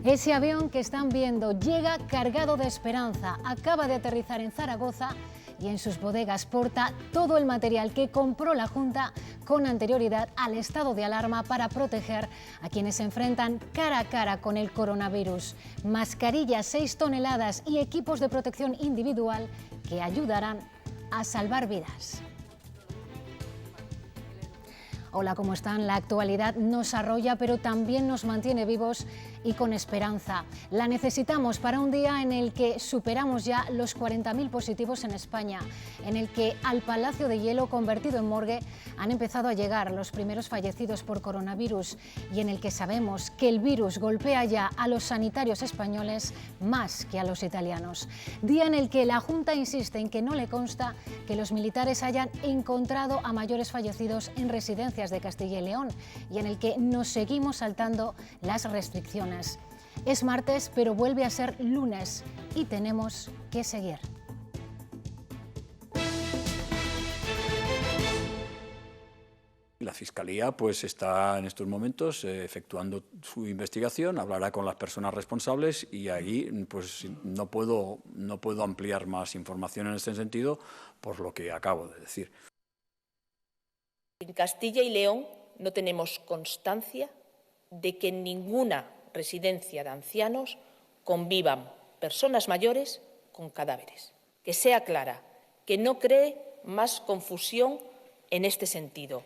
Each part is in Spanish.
Ese avión que están viendo llega cargado de esperanza, acaba de aterrizar en Zaragoza y en sus bodegas porta todo el material que compró la Junta con anterioridad al estado de alarma para proteger a quienes se enfrentan cara a cara con el coronavirus. Mascarillas, 6 toneladas y equipos de protección individual que ayudarán a salvar vidas. Hola, ¿cómo están? La actualidad nos arrolla, pero también nos mantiene vivos y con esperanza. La necesitamos para un día en el que superamos ya los 40.000 positivos en España, en el que al Palacio de Hielo, convertido en morgue, han empezado a llegar los primeros fallecidos por coronavirus y en el que sabemos que el virus golpea ya a los sanitarios españoles más que a los italianos. Día en el que la Junta insiste en que no le consta que los militares hayan encontrado a mayores fallecidos en residencias de Castilla y León y en el que nos seguimos saltando las restricciones. Es martes, pero vuelve a ser lunes y tenemos que seguir. La Fiscalía pues está en estos momentos efectuando su investigación, hablará con las personas responsables y ahí pues no puedo ampliar más información en este sentido por lo que acabo de decir. En Castilla y León no tenemos constancia de que en ninguna residencia de ancianos convivan personas mayores con cadáveres. Que sea clara, que no cree más confusión en este sentido.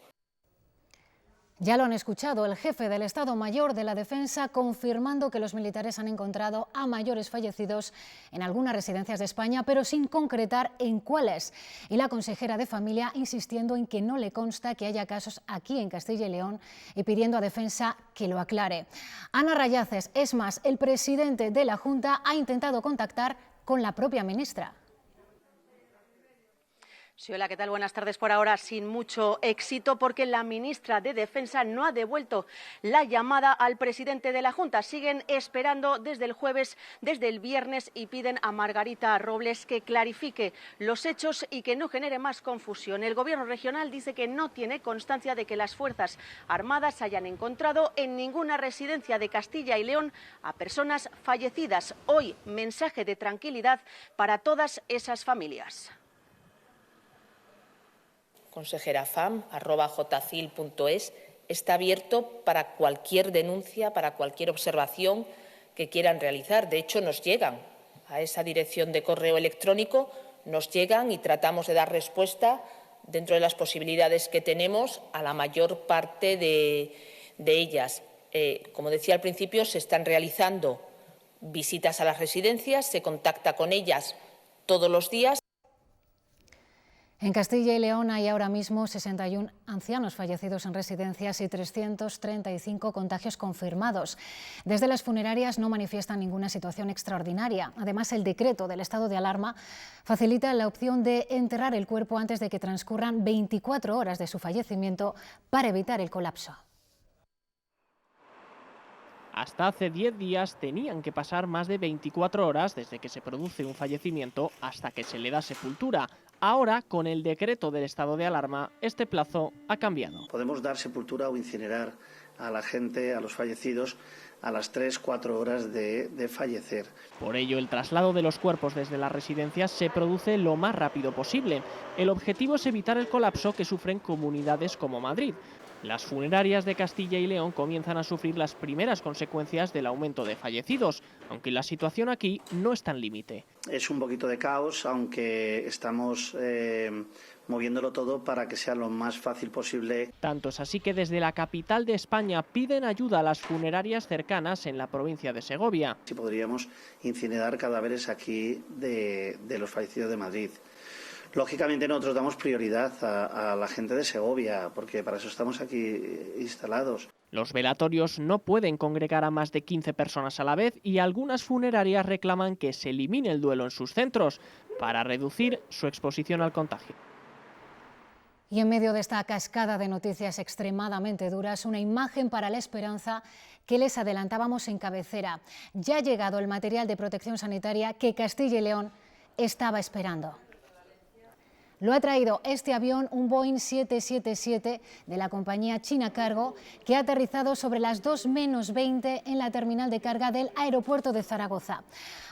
Ya lo han escuchado, el jefe del Estado Mayor de la Defensa confirmando que los militares han encontrado a mayores fallecidos en algunas residencias de España, pero sin concretar en cuáles. Y la consejera de Familia insistiendo en que no le consta que haya casos aquí en Castilla y León y pidiendo a Defensa que lo aclare. Ana Rayaces, es más, el presidente de la Junta ha intentado contactar con la propia ministra. Sí, hola, ¿qué tal? Buenas tardes. Por ahora sin mucho éxito porque la ministra de Defensa no ha devuelto la llamada al presidente de la Junta. Siguen esperando desde el jueves, desde el viernes y piden a Margarita Robles que clarifique los hechos y que no genere más confusión. El Gobierno regional dice que no tiene constancia de que las Fuerzas Armadas hayan encontrado en ninguna residencia de Castilla y León a personas fallecidas. Hoy, mensaje de tranquilidad para todas esas familias. consejerafam@jcil.es está abierto para cualquier denuncia, para cualquier observación que quieran realizar. De hecho, nos llegan a esa dirección de correo electrónico, nos llegan y tratamos de dar respuesta dentro de las posibilidades que tenemos a la mayor parte de ellas. Como decía al principio, se están realizando visitas a las residencias, se contacta con ellas todos los días. En Castilla y León hay ahora mismo 61 ancianos fallecidos en residencias y 335 contagios confirmados. Desde las funerarias no manifiestan ninguna situación extraordinaria. Además, el decreto del estado de alarma facilita la opción de enterrar el cuerpo antes de que transcurran 24 horas de su fallecimiento para evitar el colapso. Hasta hace 10 días tenían que pasar más de 24 horas desde que se produce un fallecimiento hasta que se le da sepultura. Ahora, con el decreto del estado de alarma, este plazo ha cambiado. Podemos dar sepultura o incinerar a la gente, a los fallecidos, a las 3-4 horas de fallecer. Por ello, el traslado de los cuerpos desde las residencias se produce lo más rápido posible. El objetivo es evitar el colapso que sufren comunidades como Madrid. Las funerarias de Castilla y León comienzan a sufrir las primeras consecuencias del aumento de fallecidos, aunque la situación aquí no está en límite. Es un poquito de caos, aunque estamos moviéndolo todo para que sea lo más fácil posible. Tanto es así que desde la capital de España piden ayuda a las funerarias cercanas en la provincia de Segovia. Si podríamos incinerar cadáveres aquí de los fallecidos de Madrid. Lógicamente nosotros damos prioridad a la gente de Segovia, porque para eso estamos aquí instalados. Los velatorios no pueden congregar a más de 15 personas a la vez y algunas funerarias reclaman que se elimine el duelo en sus centros para reducir su exposición al contagio. Y en medio de esta cascada de noticias extremadamente duras, una imagen para la esperanza que les adelantábamos en cabecera. Ya ha llegado el material de protección sanitaria que Castilla y León estaba esperando. Lo ha traído este avión, un Boeing 777 de la compañía China Cargo, que ha aterrizado sobre las 2:20 en la terminal de carga del aeropuerto de Zaragoza.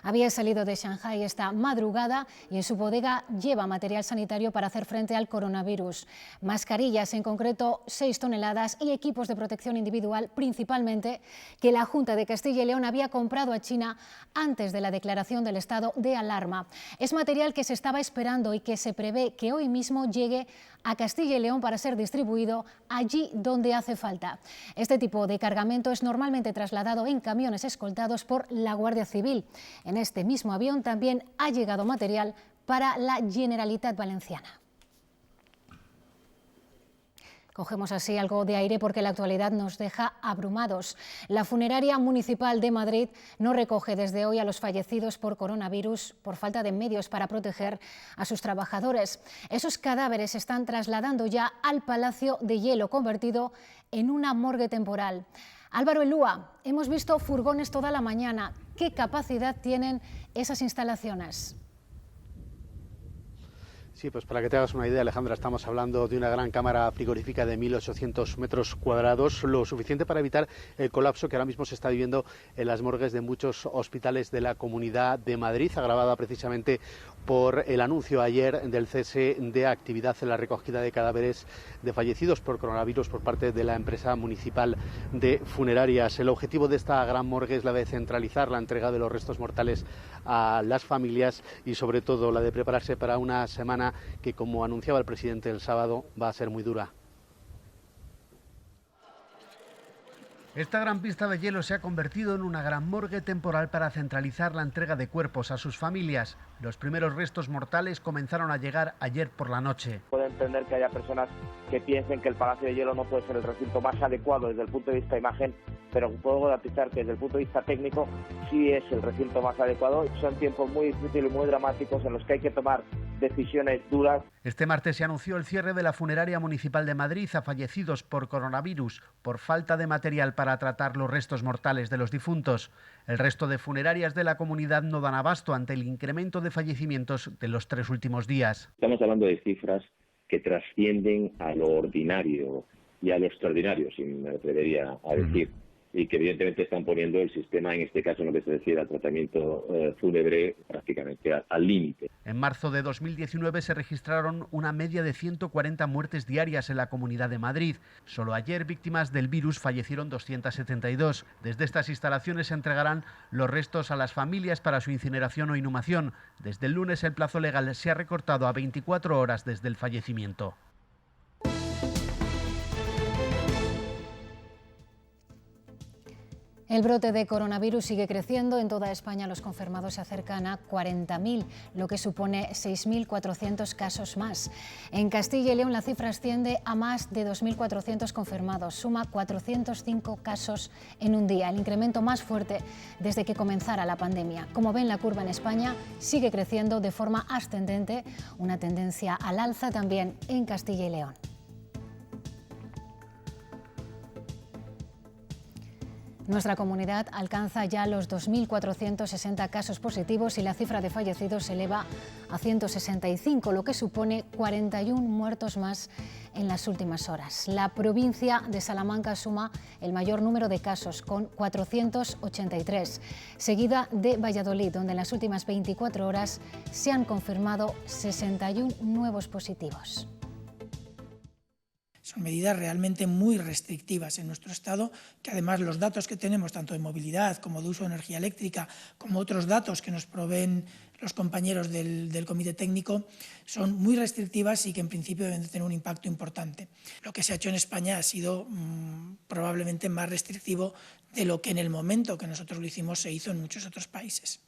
Había salido de Shanghái esta madrugada y en su bodega lleva material sanitario para hacer frente al coronavirus. Mascarillas, en concreto 6 toneladas, y equipos de protección individual, principalmente, que la Junta de Castilla y León había comprado a China antes de la declaración del estado de alarma. Es material que se estaba esperando y que se prevé que hoy mismo llegue a Castilla y León para ser distribuido allí donde hace falta. Este tipo de cargamento es normalmente trasladado en camiones escoltados por la Guardia Civil. En este mismo avión también ha llegado material para la Generalitat Valenciana. Cogemos así algo de aire porque la actualidad nos deja abrumados. La Funeraria Municipal de Madrid no recoge desde hoy a los fallecidos por coronavirus por falta de medios para proteger a sus trabajadores. Esos cadáveres se están trasladando ya al Palacio de Hielo, convertido en una morgue temporal. Álvaro Elúa, hemos visto furgones toda la mañana. ¿Qué capacidad tienen esas instalaciones? Sí, pues para que te hagas una idea, Alejandra, estamos hablando de una gran cámara frigorífica de 1.800 metros cuadrados, lo suficiente para evitar el colapso que ahora mismo se está viviendo en las morgues de muchos hospitales de la Comunidad de Madrid, agravada precisamente por el anuncio ayer del cese de actividad en la recogida de cadáveres de fallecidos por coronavirus por parte de la empresa municipal de funerarias. El objetivo de esta gran morgue es la de centralizar la entrega de los restos mortales a las familias y sobre todo la de prepararse para una semana que, como anunciaba el presidente el sábado, va a ser muy dura. Esta gran pista de hielo se ha convertido en una gran morgue temporal para centralizar la entrega de cuerpos a sus familias. Los primeros restos mortales comenzaron a llegar ayer por la noche. Puedo entender que haya personas que piensen que el Palacio de Hielo no puede ser el recinto más adecuado desde el punto de vista de imagen, pero puedo garantizar que desde el punto de vista técnico sí es el recinto más adecuado. Son tiempos muy difíciles y muy dramáticos en los que hay que tomar decisiones duras. Este martes se anunció el cierre de la Funeraria Municipal de Madrid a fallecidos por coronavirus por falta de material para tratar los restos mortales de los difuntos. El resto de funerarias de la comunidad no dan abasto ante el incremento de fallecimientos de los 3 últimos días. Estamos hablando de cifras que trascienden a lo ordinario y a lo extraordinario, si me atrevería a decir, y que evidentemente están poniendo el sistema, en este caso en lo que se refiere al tratamiento fúnebre, prácticamente al límite. En marzo de 2019 se registraron una media de 140 muertes diarias en la Comunidad de Madrid. Solo ayer, víctimas del virus, fallecieron 272. Desde estas instalaciones se entregarán los restos a las familias para su incineración o inhumación. Desde el lunes el plazo legal se ha recortado a 24 horas desde el fallecimiento. El brote de coronavirus sigue creciendo. En toda España los confirmados se acercan a 40.000, lo que supone 6.400 casos más. En Castilla y León la cifra asciende a más de 2.400 confirmados, suma 405 casos en un día, el incremento más fuerte desde que comenzara la pandemia. Como ven, la curva en España sigue creciendo de forma ascendente, una tendencia al alza también en Castilla y León. Nuestra comunidad alcanza ya los 2.460 casos positivos y la cifra de fallecidos se eleva a 165, lo que supone 41 muertos más en las últimas horas. La provincia de Salamanca suma el mayor número de casos, con 483, seguida de Valladolid, donde en las últimas 24 horas se han confirmado 61 nuevos positivos. Son medidas realmente muy restrictivas en nuestro Estado, que además los datos que tenemos, tanto de movilidad como de uso de energía eléctrica, como otros datos que nos proveen los compañeros del Comité Técnico, son muy restrictivas y que en principio deben de tener un impacto importante. Lo que se ha hecho en España ha sido probablemente más restrictivo de lo que en el momento que nosotros lo hicimos se hizo en muchos otros países.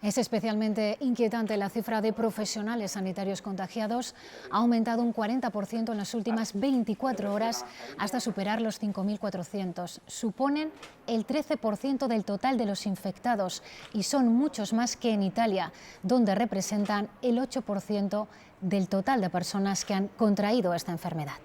Es especialmente inquietante la cifra de profesionales sanitarios contagiados. Ha aumentado un 40% en las últimas 24 horas hasta superar los 5.400. Suponen el 13% del total de los infectados y son muchos más que en Italia, donde representan el 8% del total de personas que han contraído esta enfermedad.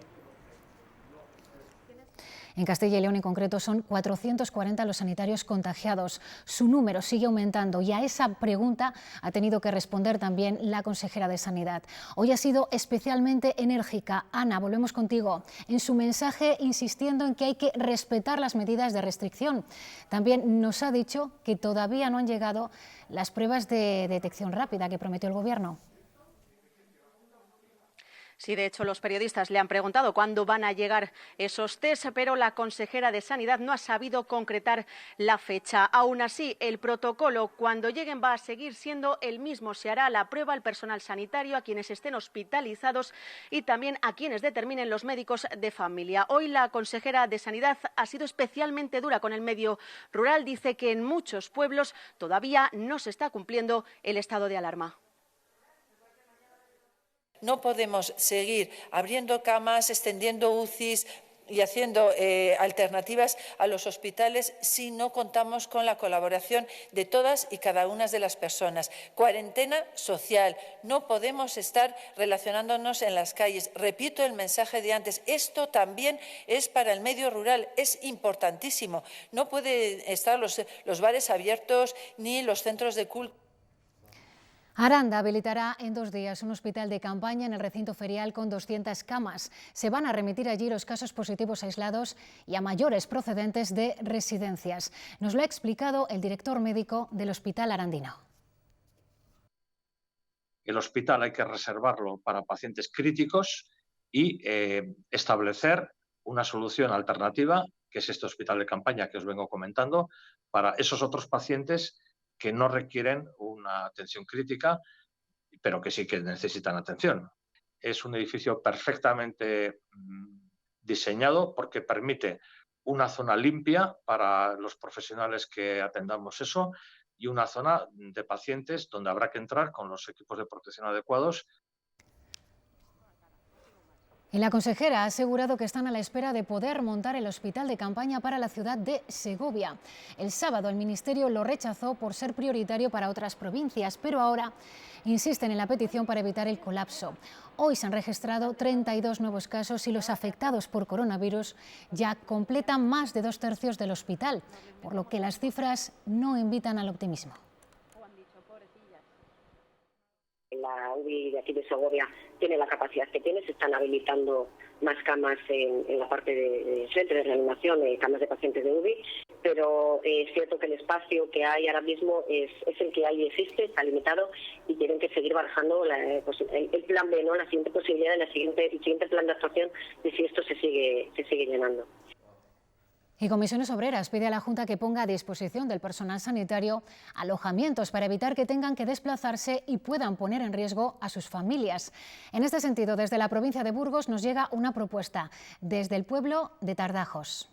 En Castilla y León en concreto son 440 los sanitarios contagiados. Su número sigue aumentando y a esa pregunta ha tenido que responder también la consejera de Sanidad. Hoy ha sido especialmente enérgica. Ana, volvemos contigo. En su mensaje insistiendo en que hay que respetar las medidas de restricción. También nos ha dicho que todavía no han llegado las pruebas de detección rápida que prometió el Gobierno. Sí, de hecho, los periodistas le han preguntado cuándo van a llegar esos test, pero la consejera de Sanidad no ha sabido concretar la fecha. Aún así, el protocolo, cuando lleguen, va a seguir siendo el mismo. Se hará la prueba al personal sanitario, a quienes estén hospitalizados y también a quienes determinen los médicos de familia. Hoy la consejera de Sanidad ha sido especialmente dura con el medio rural. Dice que en muchos pueblos todavía no se está cumpliendo el estado de alarma. No podemos seguir abriendo camas, extendiendo UCIs y haciendo alternativas a los hospitales si no contamos con la colaboración de todas y cada una de las personas. Cuarentena social. No podemos estar relacionándonos en las calles. Repito el mensaje de antes. Esto también es para el medio rural. Es importantísimo. No pueden estar los bares abiertos ni los centros de culto. Aranda habilitará en 2 días un hospital de campaña en el recinto ferial con 200 camas. Se van a remitir allí los casos positivos aislados y a mayores procedentes de residencias. Nos lo ha explicado el director médico del Hospital Arandino. El hospital hay que reservarlo para pacientes críticos y establecer una solución alternativa, que es este hospital de campaña que os vengo comentando, para esos otros pacientes que no requieren una atención crítica, pero que sí que necesitan atención. Es un edificio perfectamente diseñado porque permite una zona limpia para los profesionales que atendamos eso y una zona de pacientes donde habrá que entrar con los equipos de protección adecuados. Y la consejera ha asegurado que están a la espera de poder montar el hospital de campaña para la ciudad de Segovia. El sábado el Ministerio lo rechazó por ser prioritario para otras provincias, pero ahora insisten en la petición para evitar el colapso. Hoy se han registrado 32 nuevos casos y los afectados por coronavirus ya completan más de 2/3 del hospital, por lo que las cifras no invitan al optimismo. La UBI de aquí de Segovia tiene la capacidad que tiene, se están habilitando más camas en la parte de centro de reanimación, camas de pacientes de UBI, pero es cierto que el espacio que hay ahora mismo es el que hay, existe, está limitado y tienen que seguir barajando el plan B, ¿no? La siguiente posibilidad, el siguiente plan de actuación de si esto se sigue llenando. Y Comisiones Obreras pide a la Junta que ponga a disposición del personal sanitario alojamientos para evitar que tengan que desplazarse y puedan poner en riesgo a sus familias. En este sentido, desde la provincia de Burgos nos llega una propuesta desde el pueblo de Tardajos.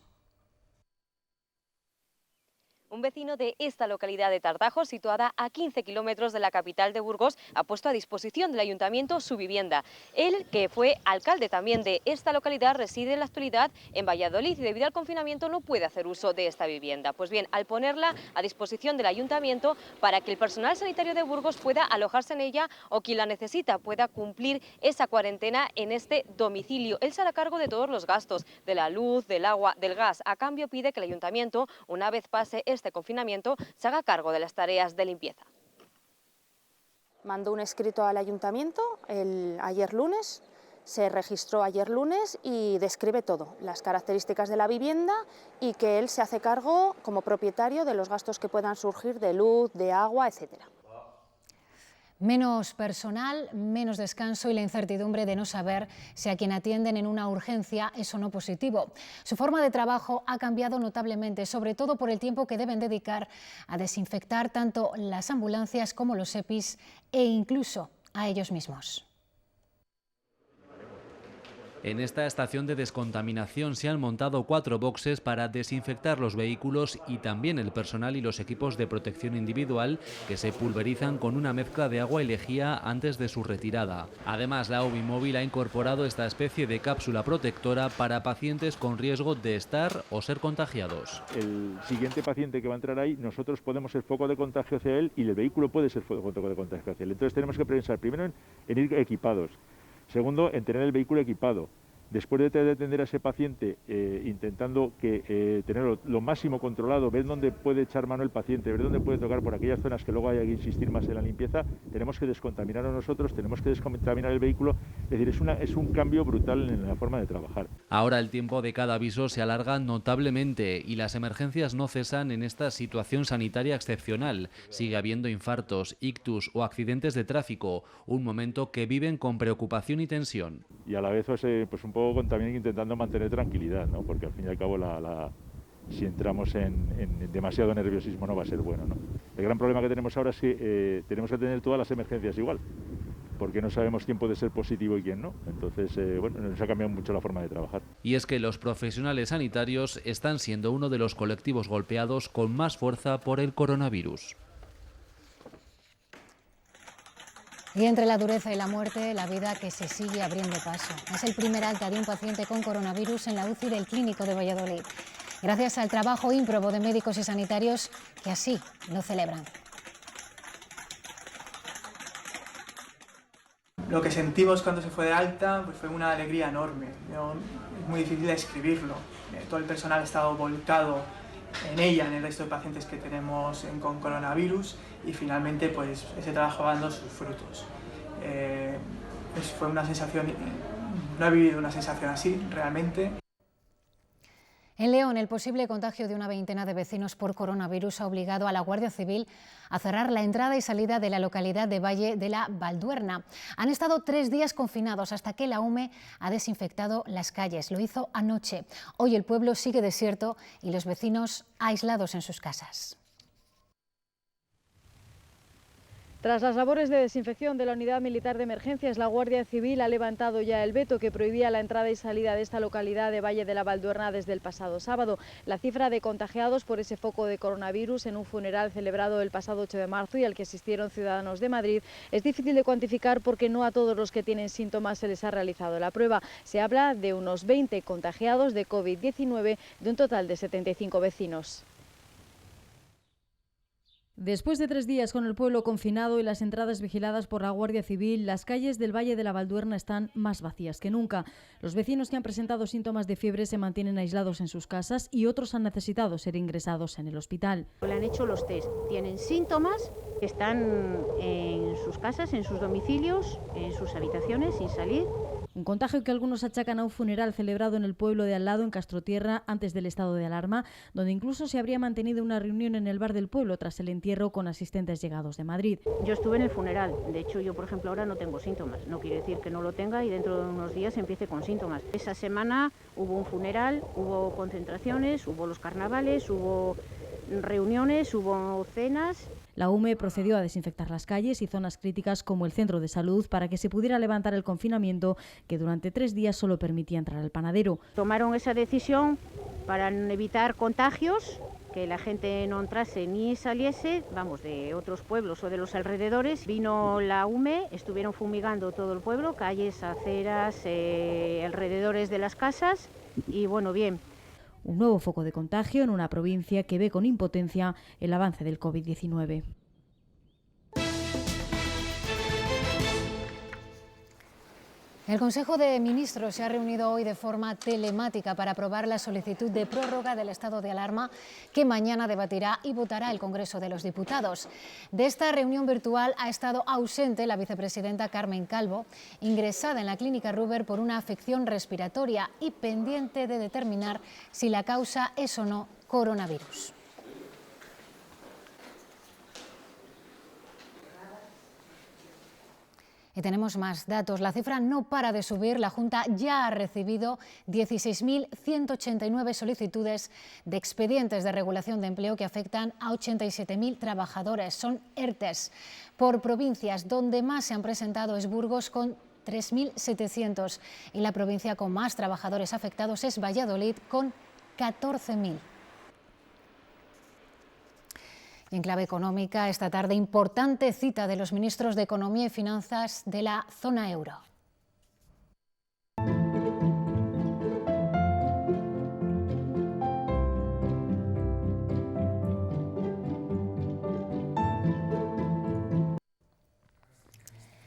Un vecino de esta localidad de Tardajos, situada a 15 kilómetros de la capital de Burgos, ha puesto a disposición del ayuntamiento su vivienda. Él, que fue alcalde también de esta localidad, reside en la actualidad en Valladolid y debido al confinamiento no puede hacer uso de esta vivienda. Pues bien, al ponerla a disposición del ayuntamiento para que el personal sanitario de Burgos pueda alojarse en ella o quien la necesita pueda cumplir esa cuarentena en este domicilio. Él se hará cargo de todos los gastos, de la luz, del agua, del gas. A cambio pide que el ayuntamiento, una vez pase este confinamiento, se haga cargo de las tareas de limpieza. Mandó un escrito al ayuntamiento ayer lunes, se registró ayer lunes y describe todo, las características de la vivienda y que él se hace cargo como propietario de los gastos que puedan surgir de luz, de agua, etcétera. Menos personal, menos descanso y la incertidumbre de no saber si a quien atienden en una urgencia es o no positivo. Su forma de trabajo ha cambiado notablemente, sobre todo por el tiempo que deben dedicar a desinfectar tanto las ambulancias como los EPIs e incluso a ellos mismos. En esta estación de descontaminación se han montado 4 boxes para desinfectar los vehículos y también el personal y los equipos de protección individual que se pulverizan con una mezcla de agua y lejía antes de su retirada. Además, la UBI móvil ha incorporado esta especie de cápsula protectora para pacientes con riesgo de estar o ser contagiados. El siguiente paciente que va a entrar ahí, nosotros podemos ser foco de contagio hacia él y el vehículo puede ser foco de contagio hacia él. Entonces tenemos que pensar primero en ir equipados. Segundo, en tener el vehículo equipado. Después de atender a ese paciente, intentando tenerlo lo máximo controlado, ver dónde puede echar mano el paciente, ver dónde puede tocar por aquellas zonas que luego haya que insistir más en la limpieza, tenemos que descontaminar a nosotros, tenemos que descontaminar el vehículo. Es decir, es un cambio brutal en la forma de trabajar. Ahora el tiempo de cada aviso se alarga notablemente y las emergencias no cesan en esta situación sanitaria excepcional. Sigue habiendo infartos, ictus o accidentes de tráfico, un momento que viven con preocupación y tensión. Y a la vez pues un poco también intentando mantener tranquilidad, ¿no? Porque al fin y al cabo si entramos en demasiado nerviosismo no va a ser bueno, ¿no? El gran problema que tenemos ahora es que tenemos que tener todas las emergencias igual, porque no sabemos quién puede ser positivo y quién no. Entonces, nos ha cambiado mucho la forma de trabajar. Y es que los profesionales sanitarios están siendo uno de los colectivos golpeados con más fuerza por el coronavirus. Y entre la dureza y la muerte, la vida que se sigue abriendo paso. Es el primer alta de un paciente con coronavirus en la UCI del Clínico de Valladolid, gracias al trabajo ímprobo de médicos y sanitarios que así lo celebran. Lo que sentimos cuando se fue de alta pues fue una alegría enorme. Es muy difícil describirlo. Todo el personal ha estado volcado en ella, en el resto de pacientes que tenemos con coronavirus, y finalmente pues ese trabajo va dando sus frutos. Fue una sensación, no he vivido una sensación así realmente. En León, el posible contagio de una veintena de vecinos por coronavirus ha obligado a la Guardia Civil a cerrar la entrada y salida de la localidad de Valle de la Valduerna. Han estado 3 días confinados hasta que la UME ha desinfectado las calles. Lo hizo anoche. Hoy el pueblo sigue desierto y los vecinos aislados en sus casas. Tras las labores de desinfección de la Unidad Militar de Emergencias, la Guardia Civil ha levantado ya el veto que prohibía la entrada y salida de esta localidad de Valle de la Valduerna desde el pasado sábado. La cifra de contagiados por ese foco de coronavirus en un funeral celebrado el pasado 8 de marzo y al que asistieron ciudadanos de Madrid es difícil de cuantificar porque no a todos los que tienen síntomas se les ha realizado la prueba. Se habla de unos 20 contagiados de COVID-19 de un total de 75 vecinos. Después de 3 días con el pueblo confinado y las entradas vigiladas por la Guardia Civil, las calles del Valle de la Valduerna están más vacías que nunca. Los vecinos que han presentado síntomas de fiebre se mantienen aislados en sus casas y otros han necesitado ser ingresados en el hospital. Le han hecho los test, tienen síntomas, están en sus casas, en sus domicilios, en sus habitaciones, sin salir. Un contagio que algunos achacan a un funeral celebrado en el pueblo de al lado, en Castrotierra, antes del estado de alarma, donde incluso se habría mantenido una reunión en el bar del pueblo tras el entierro con asistentes llegados de Madrid. Yo estuve en el funeral, de hecho yo por ejemplo ahora no tengo síntomas, no quiere decir que no lo tenga y dentro de unos días empiece con síntomas. Esa semana hubo un funeral, hubo concentraciones, hubo los carnavales, hubo reuniones, hubo cenas. La UME procedió a desinfectar las calles y zonas críticas como el centro de salud para que se pudiera levantar el confinamiento que durante 3 días solo permitía entrar al panadero. Tomaron esa decisión para evitar contagios, que la gente no entrase ni saliese, vamos, de otros pueblos o de los alrededores. Vino la UME, estuvieron fumigando todo el pueblo, calles, aceras, alrededores de las casas y bueno, bien. Un nuevo foco de contagio en una provincia que ve con impotencia el avance del COVID-19. El Consejo de Ministros se ha reunido hoy de forma telemática para aprobar la solicitud de prórroga del estado de alarma que mañana debatirá y votará el Congreso de los Diputados. De esta reunión virtual ha estado ausente la vicepresidenta Carmen Calvo, ingresada en la clínica Ruber por una afección respiratoria y pendiente de determinar si la causa es o no coronavirus. Y tenemos más datos. La cifra no para de subir. La Junta ya ha recibido 16.189 solicitudes de expedientes de regulación de empleo que afectan a 87.000 trabajadores. Son ERTEs. Por provincias, donde más se han presentado es Burgos con 3.700 y la provincia con más trabajadores afectados es Valladolid con 14.000. Y en clave económica, esta tarde, importante cita de los ministros de Economía y Finanzas de la zona euro.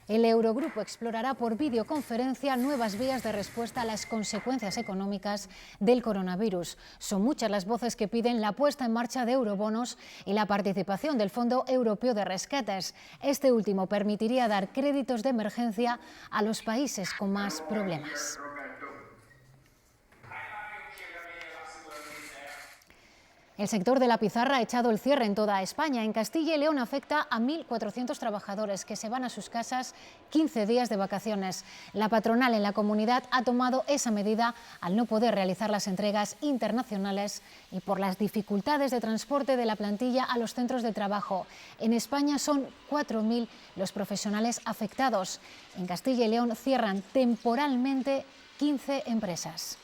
El Eurogrupo explorará por videoconferencia nuevas vías de respuesta a las consecuencias económicas del coronavirus. Son muchas las voces que piden la puesta en marcha de eurobonos y la participación del Fondo Europeo de Rescates. Este último permitiría dar créditos de emergencia a los países con más problemas. El sector de la pizarra ha echado el cierre en toda España. En Castilla y León afecta a 1.400 trabajadores que se van a sus casas 15 días de vacaciones. La patronal en la comunidad ha tomado esa medida al no poder realizar las entregas internacionales y por las dificultades de transporte de la plantilla a los centros de trabajo. En España son 4.000 los profesionales afectados. En Castilla y León cierran temporalmente 15 empresas.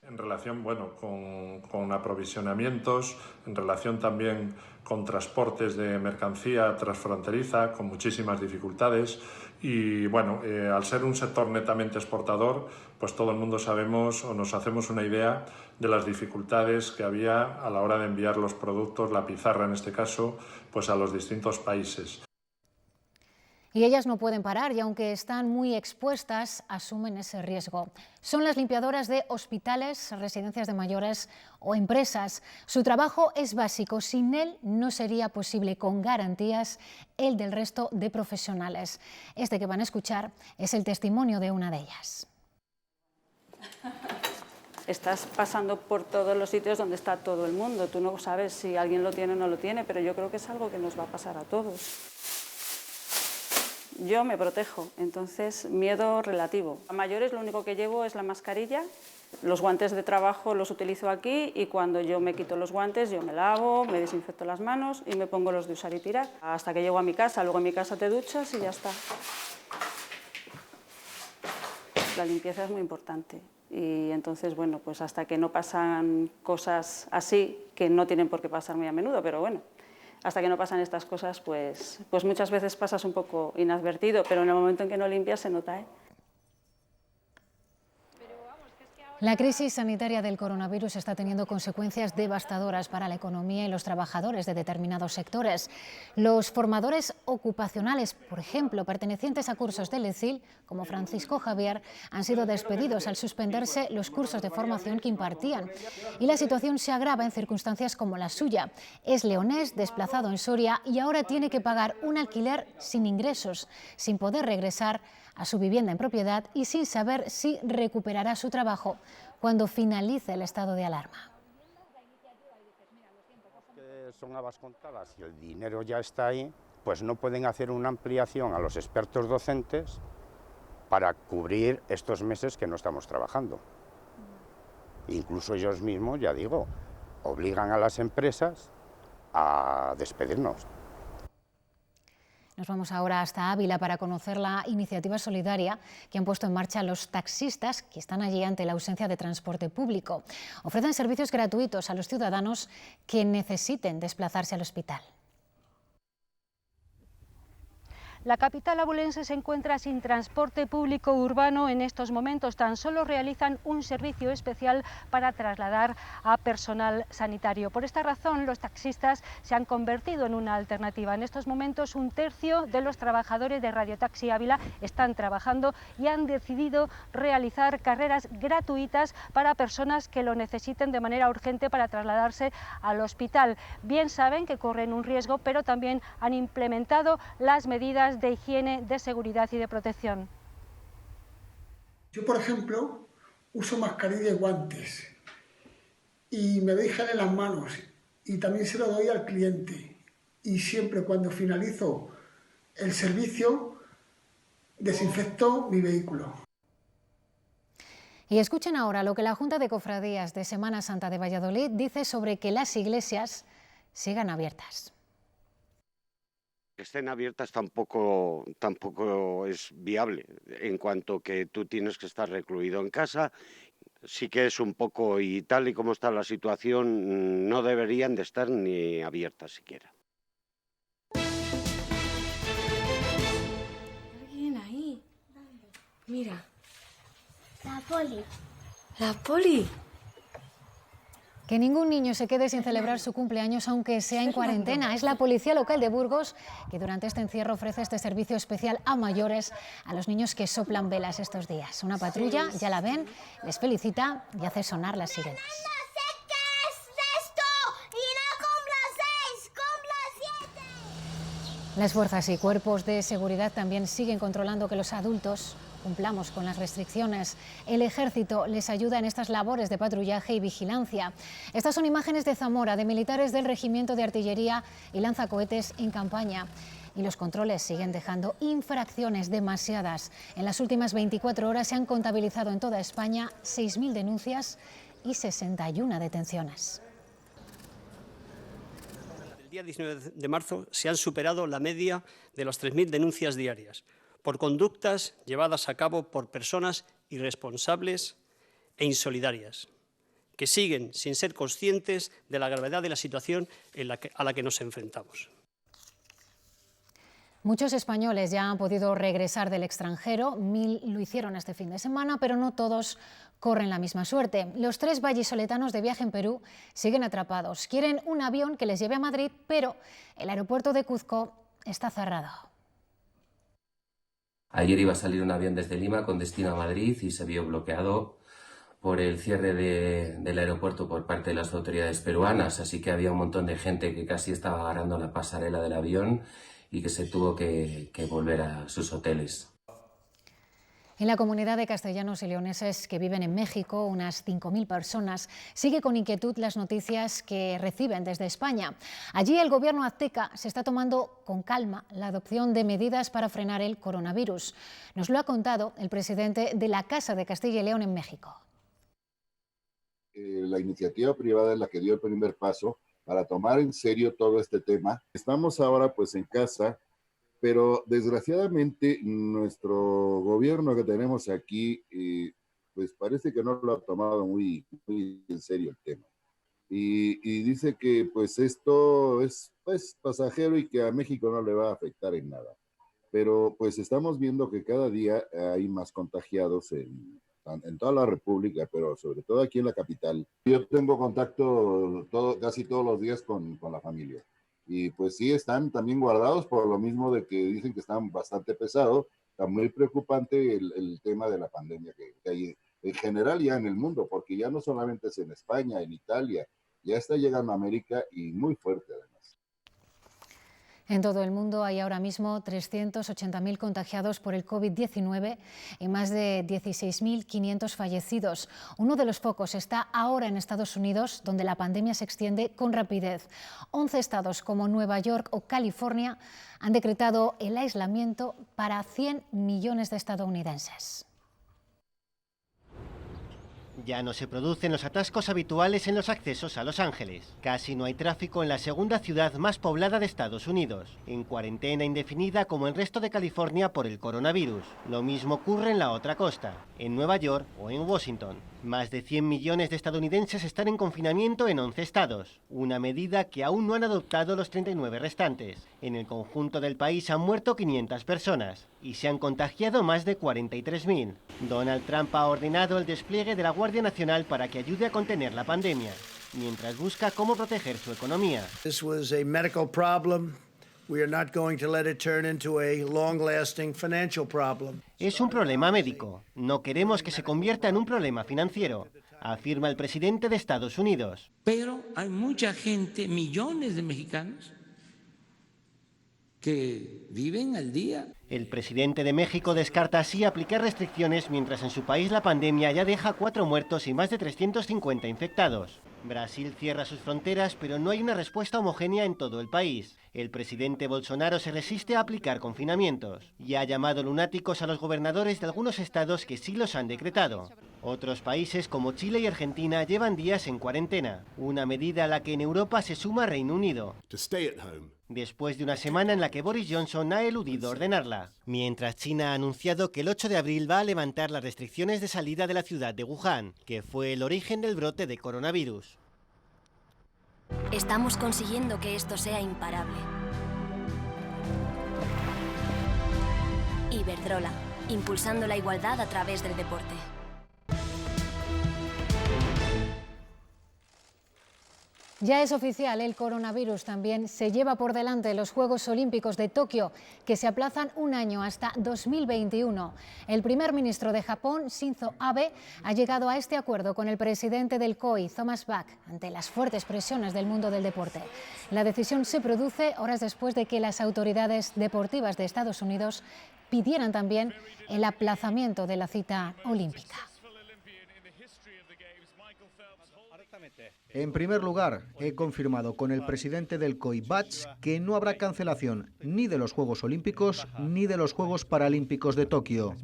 En relación con aprovisionamientos, en relación también con transportes de mercancía transfronteriza, con muchísimas dificultades. Y al ser un sector netamente exportador, pues todo el mundo sabemos o nos hacemos una idea de las dificultades que había a la hora de enviar los productos, la pizarra en este caso, pues a los distintos países. Y ellas no pueden parar y aunque están muy expuestas, asumen ese riesgo. Son las limpiadoras de hospitales, residencias de mayores o empresas. Su trabajo es básico, sin él no sería posible con garantías el del resto de profesionales. Este que van a escuchar es el testimonio de una de ellas. Estás pasando por todos los sitios donde está todo el mundo. Tú no sabes si alguien lo tiene o no lo tiene, pero yo creo que es algo que nos va a pasar a todos. Yo me protejo, entonces miedo relativo. A mayores lo único que llevo es la mascarilla, los guantes de trabajo los utilizo aquí y cuando yo me quito los guantes yo me lavo, me desinfecto las manos y me pongo los de usar y tirar. Hasta que llego a mi casa, luego en mi casa te duchas y ya está. La limpieza es muy importante y entonces pues hasta que no pasan cosas así, que no tienen por qué pasar muy a menudo, pero bueno. Hasta que no pasan estas cosas, pues muchas veces pasas un poco inadvertido, pero en el momento en que no limpias se nota, ¿eh? La crisis sanitaria del coronavirus está teniendo consecuencias devastadoras para la economía y los trabajadores de determinados sectores. Los formadores ocupacionales, por ejemplo, pertenecientes a cursos del ECIL, como Francisco Javier, han sido despedidos al suspenderse los cursos de formación que impartían. Y la situación se agrava en circunstancias como la suya. Es leonés, desplazado en Soria y ahora tiene que pagar un alquiler sin ingresos, sin poder regresar a su vivienda en propiedad y sin saber si recuperará su trabajo cuando finalice el estado de alarma. Son habas contadas y el dinero ya está ahí, pues no pueden hacer una ampliación a los expertos docentes para cubrir estos meses que no estamos trabajando. Incluso ellos mismos, ya digo, obligan a las empresas a despedirnos. Nos vamos ahora hasta Ávila para conocer la iniciativa solidaria que han puesto en marcha los taxistas que están allí ante la ausencia de transporte público. Ofrecen servicios gratuitos a los ciudadanos que necesiten desplazarse al hospital. La capital abulense se encuentra sin transporte público urbano en estos momentos. Tan solo realizan un servicio especial para trasladar a personal sanitario. Por esta razón, los taxistas se han convertido en una alternativa. En estos momentos, un tercio de los trabajadores de Radio Taxi Ávila están trabajando y han decidido realizar carreras gratuitas para personas que lo necesiten de manera urgente para trasladarse al hospital. Bien saben que corren un riesgo, pero también han implementado las medidas de higiene, de seguridad y de protección. Yo, por ejemplo, uso mascarilla y guantes y me doy gel en las manos y también se lo doy al cliente y siempre cuando finalizo el servicio desinfecto mi vehículo. Y escuchen ahora lo que la Junta de Cofradías de Semana Santa de Valladolid dice sobre que las iglesias sigan abiertas. Que estén abiertas tampoco es viable, en cuanto que tú tienes que estar recluido en casa, sí que es un poco, y tal y como está la situación, no deberían de estar ni abiertas siquiera. ¿Alguien ahí? Mira. La Poli. ¿La Poli? Que ningún niño se quede sin celebrar su cumpleaños aunque sea en cuarentena. Es la Policía Local de Burgos que durante este encierro ofrece este servicio especial a mayores, a los niños que soplan velas estos días. Una patrulla, ya la ven, les felicita y hace sonar las sirenas. Las fuerzas y cuerpos de seguridad también siguen controlando que los adultos cumplamos con las restricciones. El Ejército les ayuda en estas labores de patrullaje y vigilancia. Estas son imágenes de Zamora, de militares del Regimiento de Artillería y Lanzacohetes en campaña. Y los controles siguen dejando infracciones, demasiadas. En las últimas 24 horas se han contabilizado en toda España 6.000 denuncias y 61 detenciones. El día 19 de marzo se han superado la media de las 3.000 denuncias diarias por conductas llevadas a cabo por personas irresponsables e insolidarias, que siguen sin ser conscientes de la gravedad de la situación a la que nos enfrentamos. Muchos españoles ya han podido regresar del extranjero, 1.000 lo hicieron este fin de semana, pero no todos corren la misma suerte. Los 3 vallisoletanos de viaje en Perú siguen atrapados. Quieren un avión que les lleve a Madrid, pero el aeropuerto de Cuzco está cerrado. Ayer iba a salir un avión desde Lima con destino a Madrid y se vio bloqueado por el cierre del aeropuerto por parte de las autoridades peruanas, así que había un montón de gente que casi estaba agarrando la pasarela del avión y que se tuvo que volver a sus hoteles. En la comunidad de castellanos y leoneses que viven en México, unas 5.000 personas, sigue con inquietud las noticias que reciben desde España. Allí el gobierno azteca se está tomando con calma la adopción de medidas para frenar el coronavirus. Nos lo ha contado el presidente de la Casa de Castilla y León en México. La iniciativa privada es la que dio el primer paso para tomar en serio todo este tema. Estamos ahora pues en casa, pero desgraciadamente nuestro gobierno que tenemos aquí pues parece que no lo ha tomado muy en serio el tema. Y dice que pues esto es pues pasajero y que a México no le va a afectar en nada. Pero pues estamos viendo que cada día hay más contagiados en toda la República, pero sobre todo aquí en la capital. Yo tengo contacto casi todos los días con la familia. Y pues sí, están también guardados por lo mismo de que dicen que están bastante pesados. Está muy preocupante el tema de la pandemia que hay en general ya en el mundo, porque ya no solamente es en España, en Italia, ya está llegando a América y muy fuerte además. En todo el mundo hay ahora mismo 380.000 contagiados por el COVID-19 y más de 16.500 fallecidos. Uno de los focos está ahora en Estados Unidos, donde la pandemia se extiende con rapidez. 11 estados como Nueva York o California han decretado el aislamiento para 100 millones de estadounidenses. Ya no se producen los atascos habituales en los accesos a Los Ángeles. Casi no hay tráfico en la segunda ciudad más poblada de Estados Unidos, en cuarentena indefinida como el resto de California por el coronavirus. Lo mismo ocurre en la otra costa, en Nueva York o en Washington. Más de 100 millones de estadounidenses están en confinamiento en 11 estados, una medida que aún no han adoptado los 39 restantes. En el conjunto del país han muerto 500 personas y se han contagiado más de 43.000. Donald Trump ha ordenado el despliegue de la Guardia Nacional para que ayude a contener la pandemia, mientras busca cómo proteger su economía. This was a medical problem. We are not going to let it turn into a long-lasting financial problem. Es un problema médico. No queremos que se convierta en un problema financiero, afirma el presidente de Estados Unidos. Pero hay mucha gente, millones de mexicanos, que viven al día. El presidente de México descarta así aplicar restricciones mientras en su país la pandemia ya deja 4 muertos y más de 350 infectados. Brasil cierra sus fronteras, pero no hay una respuesta homogénea en todo el país. El presidente Bolsonaro se resiste a aplicar confinamientos y ha llamado lunáticos a los gobernadores de algunos estados que sí los han decretado. Otros países como Chile y Argentina llevan días en cuarentena, una medida a la que en Europa se suma Reino Unido, después de una semana en la que Boris Johnson ha eludido ordenarla. Mientras China ha anunciado que el 8 de abril va a levantar las restricciones de salida de la ciudad de Wuhan, que fue el origen del brote de coronavirus. Estamos consiguiendo que esto sea imparable. Iberdrola, impulsando la igualdad a través del deporte. Ya es oficial, el coronavirus también se lleva por delante los Juegos Olímpicos de Tokio, que se aplazan un año hasta 2021. El primer ministro de Japón, Shinzo Abe, ha llegado a este acuerdo con el presidente del COI, Thomas Bach, ante las fuertes presiones del mundo del deporte. La decisión se produce horas después de que las autoridades deportivas de Estados Unidos pidieran también el aplazamiento de la cita olímpica. En primer lugar, he confirmado con el presidente del COI, Bach, que no habrá cancelación ni de los Juegos Olímpicos ni de los Juegos Paralímpicos de Tokio.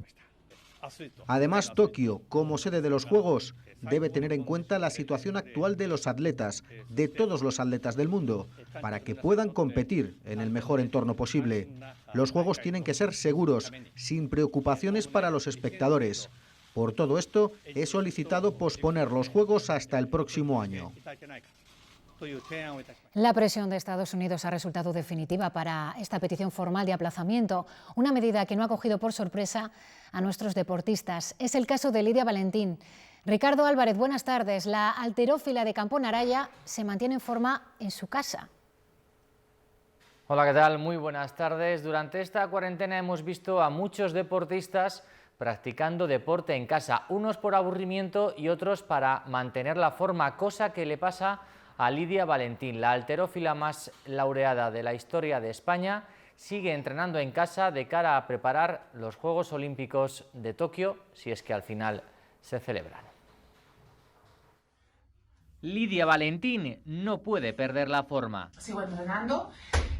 Además, Tokio, como sede de los Juegos, debe tener en cuenta la situación actual de los atletas, de todos los atletas del mundo, para que puedan competir en el mejor entorno posible. Los Juegos tienen que ser seguros, sin preocupaciones para los espectadores. Por todo esto, he solicitado posponer los Juegos hasta el próximo año. La presión de Estados Unidos ha resultado definitiva para esta petición formal de aplazamiento, una medida que no ha cogido por sorpresa a nuestros deportistas. Es el caso de Lidia Valentín. Ricardo Álvarez, buenas tardes. La halterófila de Campo Naraya se mantiene en forma en su casa. Hola, ¿qué tal? Muy buenas tardes. Durante esta cuarentena hemos visto a muchos deportistas practicando deporte en casa, unos por aburrimiento y otros para mantener la forma, cosa que le pasa a Lidia Valentín, la halterófila más laureada de la historia de España. Sigue entrenando en casa de cara a preparar los Juegos Olímpicos de Tokio, si es que al final se celebran. Lidia Valentín no puede perder la forma. Sigo entrenando.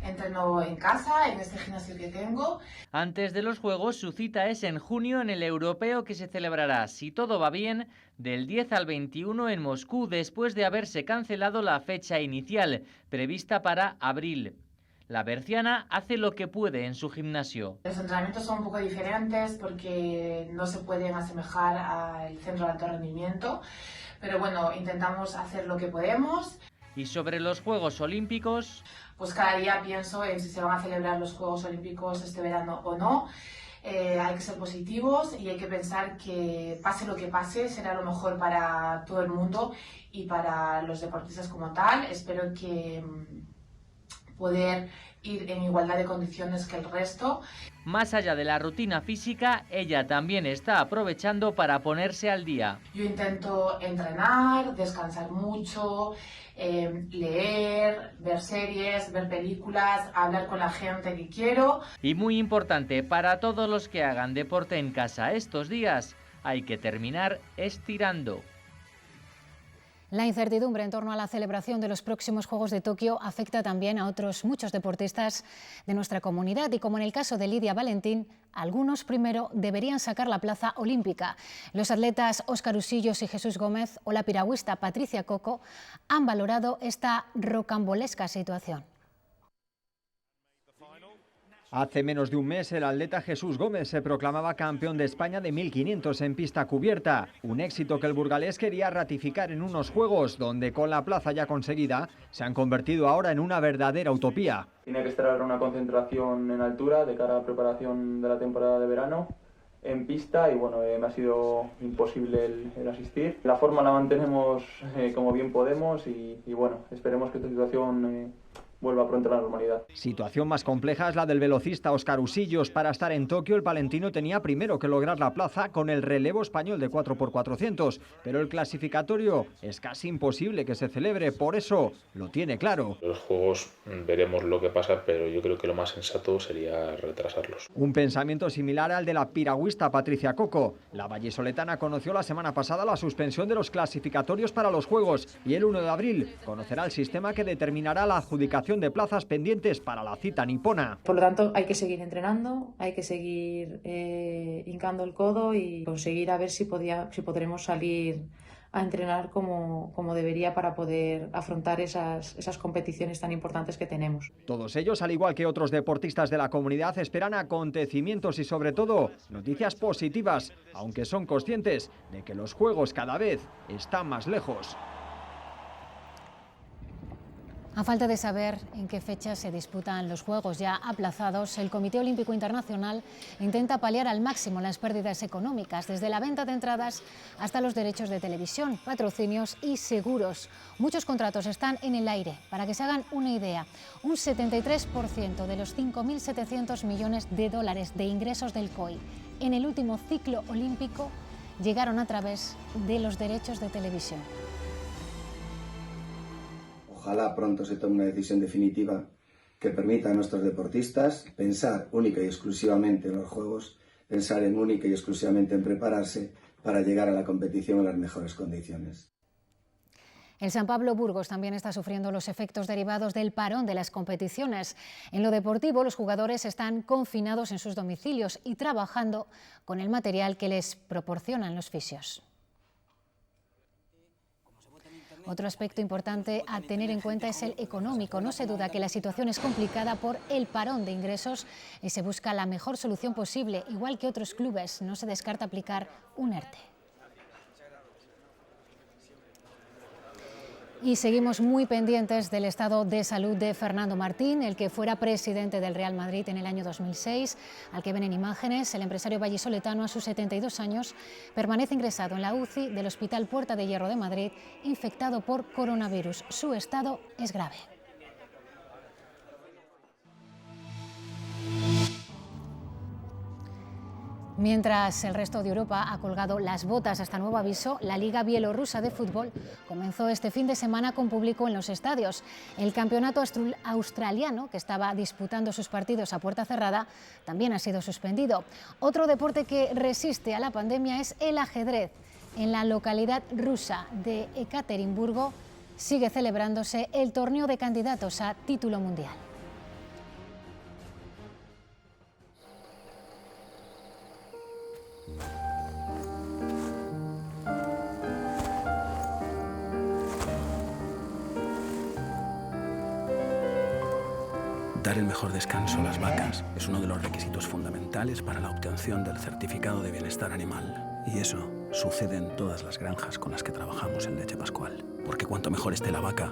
Entreno en casa, en este gimnasio que tengo. Antes de los Juegos, su cita es en junio en el europeo que se celebrará, si todo va bien, del 10 al 21 en Moscú, después de haberse cancelado la fecha inicial, prevista para abril. La berciana hace lo que puede en su gimnasio. Los entrenamientos son un poco diferentes porque no se pueden asemejar al centro de alto rendimiento, pero bueno, intentamos hacer lo que podemos. Y sobre los Juegos Olímpicos, pues cada día pienso en si se van a celebrar los Juegos Olímpicos este verano o no. Hay que ser positivos y hay que pensar que pase lo que pase, será lo mejor para todo el mundo y para los deportistas como tal. Espero que poder ir en igualdad de condiciones que el resto. Más allá de la rutina física, ella también está aprovechando para ponerse al día. Yo intento entrenar, descansar mucho, leer, ver series, ver películas, hablar con la gente que quiero. Y muy importante para todos los que hagan deporte en casa estos días, hay que terminar estirando. La incertidumbre en torno a la celebración de los próximos Juegos de Tokio afecta también a otros muchos deportistas de nuestra comunidad y, como en el caso de Lidia Valentín, algunos primero deberían sacar la plaza olímpica. Los atletas Óscar Usillos y Jesús Gómez o la piragüista Patricia Coco han valorado esta rocambolesca situación. Hace menos de un mes el atleta Jesús Gómez se proclamaba campeón de España de 1500 en pista cubierta, un éxito que el burgalés quería ratificar en unos Juegos donde, con la plaza ya conseguida, se han convertido ahora en una verdadera utopía. Tiene que estar ahora una concentración en altura de cara a la preparación de la temporada de verano en pista y bueno, me ha sido imposible el asistir. La forma la mantenemos como bien podemos y bueno, esperemos que esta situación vuelva pronto a la normalidad. Situación más compleja es la del velocista Óscar Usillos. Para estar en Tokio, el palentino tenía primero que lograr la plaza con el relevo español de 4x400, pero el clasificatorio es casi imposible que se celebre, por eso lo tiene claro. Los Juegos veremos lo que pasa, pero yo creo que lo más sensato sería retrasarlos. Un pensamiento similar al de la piragüista Patricia Coco. La vallisoletana conoció la semana pasada la suspensión de los clasificatorios para los Juegos y el 1 de abril conocerá el sistema que determinará la adjudicación de plazas pendientes para la cita nipona. Por lo tanto, hay que seguir entrenando, hay que seguir hincando el codo y conseguir a ver si podremos salir a entrenar como debería para poder afrontar esas competiciones tan importantes que tenemos. Todos ellos, al igual que otros deportistas de la comunidad, esperan acontecimientos y sobre todo noticias positivas, aunque son conscientes de que los Juegos cada vez están más lejos. A falta de saber en qué fecha se disputan los Juegos ya aplazados, el Comité Olímpico Internacional intenta paliar al máximo las pérdidas económicas, desde la venta de entradas hasta los derechos de televisión, patrocinios y seguros. Muchos contratos están en el aire. Para que se hagan una idea, un 73% de los 5.700 millones de dólares de ingresos del COI en el último ciclo olímpico llegaron a través de los derechos de televisión. Ojalá pronto se tome una decisión definitiva que permita a nuestros deportistas pensar única y exclusivamente en los Juegos, pensar única y exclusivamente en prepararse para llegar a la competición en las mejores condiciones. El San Pablo Burgos también está sufriendo los efectos derivados del parón de las competiciones. En lo deportivo, los jugadores están confinados en sus domicilios y trabajando con el material que les proporcionan los fisios. Otro aspecto importante a tener en cuenta es el económico. No se duda que la situación es complicada por el parón de ingresos y se busca la mejor solución posible. Igual que otros clubes, no se descarta aplicar un ERTE. Y seguimos muy pendientes del estado de salud de Fernando Martín, el que fuera presidente del Real Madrid en el año 2006, al que ven en imágenes. El empresario vallisoletano, a sus 72 años, permanece ingresado en la UCI del Hospital Puerta de Hierro de Madrid, infectado por coronavirus. Su estado es grave. Mientras el resto de Europa ha colgado las botas hasta nuevo aviso, la Liga Bielorrusa de Fútbol comenzó este fin de semana con público en los estadios. El campeonato australiano, que estaba disputando sus partidos a puerta cerrada, también ha sido suspendido. Otro deporte que resiste a la pandemia es el ajedrez. En la localidad rusa de Ekaterimburgo sigue celebrándose el torneo de candidatos a título mundial. Dar el mejor descanso a las vacas es uno de los requisitos fundamentales para la obtención del certificado de bienestar animal. Y eso sucede en todas las granjas con las que trabajamos en Leche Pascual. Porque cuanto mejor esté la vaca,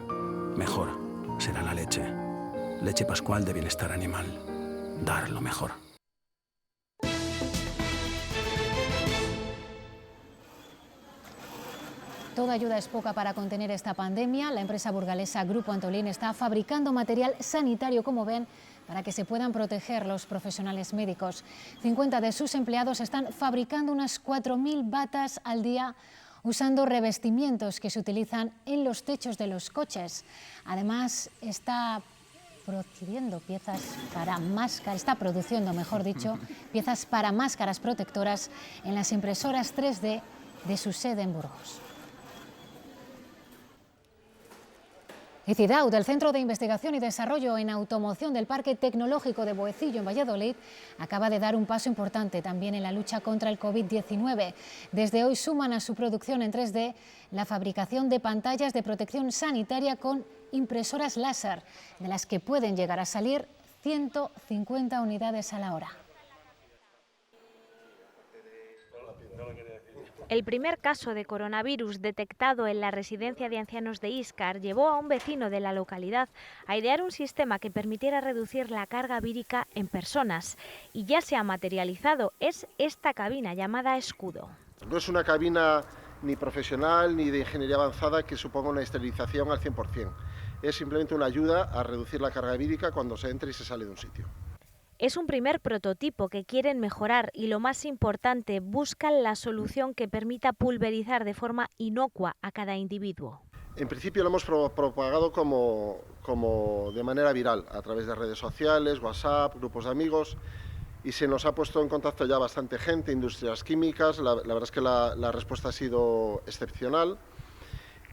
mejor será la leche. Leche Pascual de bienestar animal. Dar lo mejor. Toda ayuda es poca para contener esta pandemia. La empresa burgalesa Grupo Antolín está fabricando material sanitario, como ven, para que se puedan proteger los profesionales médicos. 50 de sus empleados están fabricando unas 4.000 batas al día, usando revestimientos que se utilizan en los techos de los coches. Además, está produciendo piezas para máscaras protectoras en las impresoras 3D de su sede en Burgos. Y CIDAU, del Centro de Investigación y Desarrollo en Automoción del Parque Tecnológico de Boecillo, en Valladolid, acaba de dar un paso importante también en la lucha contra el COVID-19. Desde hoy suman a su producción en 3D la fabricación de pantallas de protección sanitaria con impresoras láser, de las que pueden llegar a salir 150 unidades a la hora. El primer caso de coronavirus detectado en la residencia de ancianos de Íscar llevó a un vecino de la localidad a idear un sistema que permitiera reducir la carga vírica en personas. Y ya se ha materializado, es esta cabina llamada Escudo. No es una cabina ni profesional ni de ingeniería avanzada que suponga una esterilización al 100%. Es simplemente una ayuda a reducir la carga vírica cuando se entra y se sale de un sitio. Es un primer prototipo que quieren mejorar y, lo más importante, buscan la solución que permita pulverizar de forma inocua a cada individuo. En principio lo hemos propagado como de manera viral, a través de redes sociales, WhatsApp, grupos de amigos, y se nos ha puesto en contacto ya bastante gente, industrias químicas. La verdad es que la respuesta ha sido excepcional.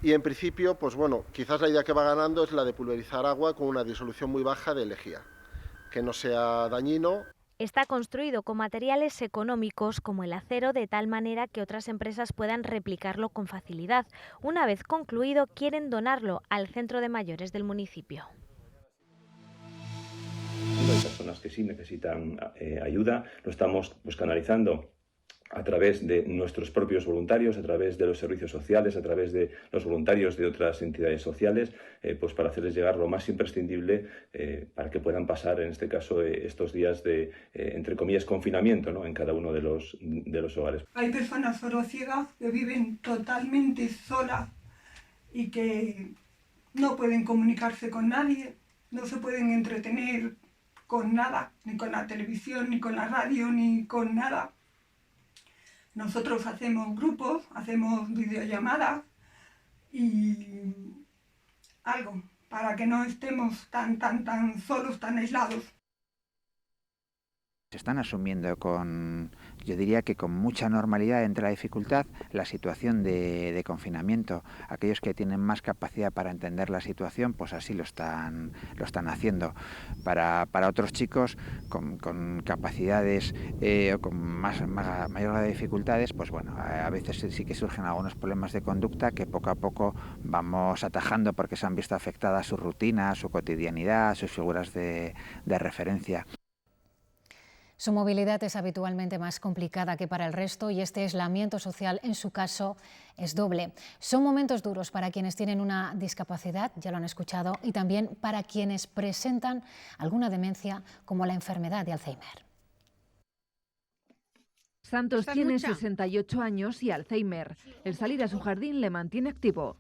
Y en principio, pues bueno, quizás la idea que va ganando es la de pulverizar agua con una disolución muy baja de lejía, que no sea dañino. Está construido con materiales económicos como el acero, de tal manera que otras empresas puedan replicarlo con facilidad. Una vez concluido, quieren donarlo al centro de mayores del municipio. Hay personas que sí necesitan ayuda, lo estamos canalizando a través de nuestros propios voluntarios, a través de los servicios sociales, a través de los voluntarios de otras entidades sociales, pues para hacerles llegar lo más imprescindible para que puedan pasar, en este caso, estos días de, entre comillas, confinamiento, ¿no?, en cada uno de los hogares. Hay personas sordo-ciegas que viven totalmente solas y que no pueden comunicarse con nadie, no se pueden entretener con nada, ni con la televisión, ni con la radio, ni con nada. Nosotros hacemos grupos, hacemos videollamadas y algo para que no estemos tan solos, tan aislados. Se están asumiendo yo diría que con mucha normalidad entre la dificultad, la situación de confinamiento. Aquellos que tienen más capacidad para entender la situación, pues así lo están haciendo. Para otros chicos con capacidades o con mayor grado de dificultades, pues bueno, a veces sí que surgen algunos problemas de conducta que poco a poco vamos atajando porque se han visto afectadas su rutina, su cotidianidad, sus figuras de referencia. Su movilidad es habitualmente más complicada que para el resto y este aislamiento social, en su caso, es doble. Son momentos duros para quienes tienen una discapacidad, ya lo han escuchado, y también para quienes presentan alguna demencia, como la enfermedad de Alzheimer. Santos tiene 68 años y Alzheimer. El salir a su jardín le mantiene activo.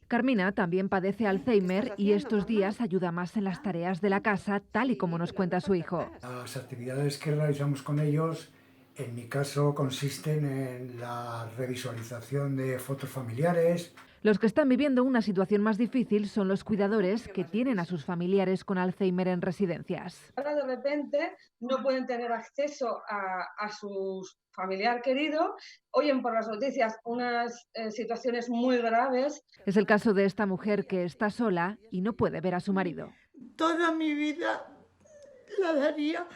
Carmina también padece Alzheimer y estos días ayuda más en las tareas de la casa, tal y como nos cuenta su hijo. Las actividades que realizamos con ellos, en mi caso, consisten en la revisualización de fotos familiares. Los que están viviendo una situación más difícil son los cuidadores que tienen a sus familiares con Alzheimer en residencias. Ahora de repente no pueden tener acceso a su familiar querido, oyen por las noticias unas situaciones muy graves. Es el caso de esta mujer que está sola y no puede ver a su marido. Toda mi vida la daría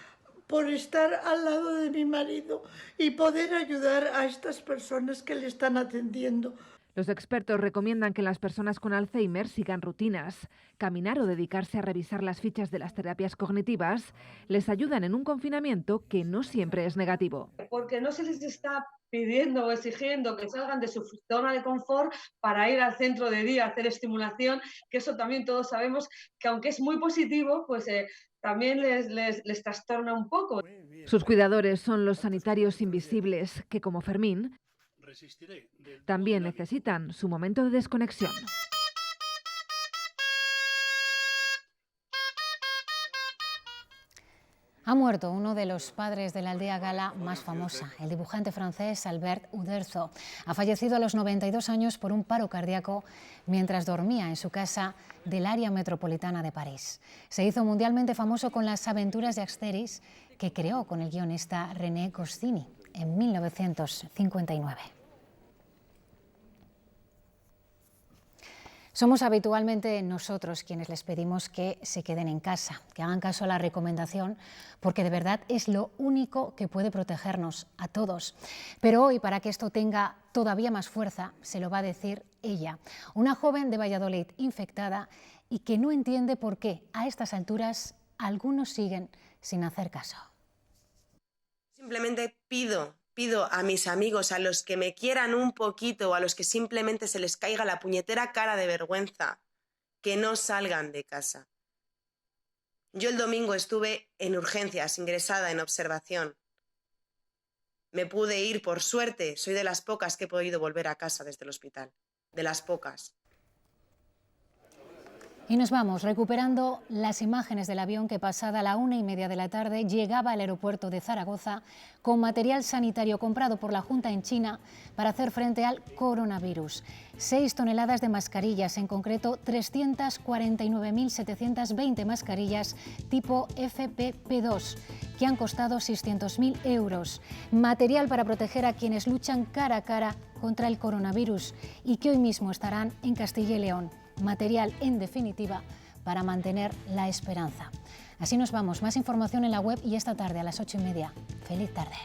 por estar al lado de mi marido y poder ayudar a estas personas que le están atendiendo. Los expertos recomiendan que las personas con Alzheimer sigan rutinas. Caminar o dedicarse a revisar las fichas de las terapias cognitivas les ayudan en un confinamiento que no siempre es negativo. Porque no se les está pidiendo o exigiendo que salgan de su zona de confort para ir al centro de día a hacer estimulación, que eso también todos sabemos que aunque es muy positivo, pues también les trastorna un poco. Sus cuidadores son los sanitarios invisibles que, como Fermín, también necesitan su momento de desconexión. Ha muerto uno de los padres de la aldea gala más famosa, el dibujante francés Albert Uderzo. Ha fallecido a los 92 años por un paro cardíaco mientras dormía en su casa del área metropolitana de París. Se hizo mundialmente famoso con las aventuras de Asterix, que creó con el guionista René Goscinny en 1959. Somos habitualmente nosotros quienes les pedimos que se queden en casa, que hagan caso a la recomendación, porque de verdad es lo único que puede protegernos a todos. Pero hoy, para que esto tenga todavía más fuerza, se lo va a decir ella, una joven de Valladolid infectada y que no entiende por qué a estas alturas algunos siguen sin hacer caso. Simplemente pido a mis amigos, a los que me quieran un poquito o a los que simplemente se les caiga la puñetera cara de vergüenza, que no salgan de casa. Yo el domingo estuve en urgencias, ingresada en observación. Me pude ir, por suerte, soy de las pocas que he podido volver a casa desde el hospital, de las pocas. Y nos vamos recuperando las imágenes del avión que pasada la 1:30 de la tarde llegaba al aeropuerto de Zaragoza con material sanitario comprado por la Junta en China para hacer frente al coronavirus. 6 toneladas de mascarillas, en concreto 349.720 mascarillas tipo FFP2, que han costado 600.000 euros. Material para proteger a quienes luchan cara a cara contra el coronavirus y que hoy mismo estarán en Castilla y León. Material, en definitiva, para mantener la esperanza. Así nos vamos. Más información en la web y esta tarde a las 8:30. ¡Feliz tarde!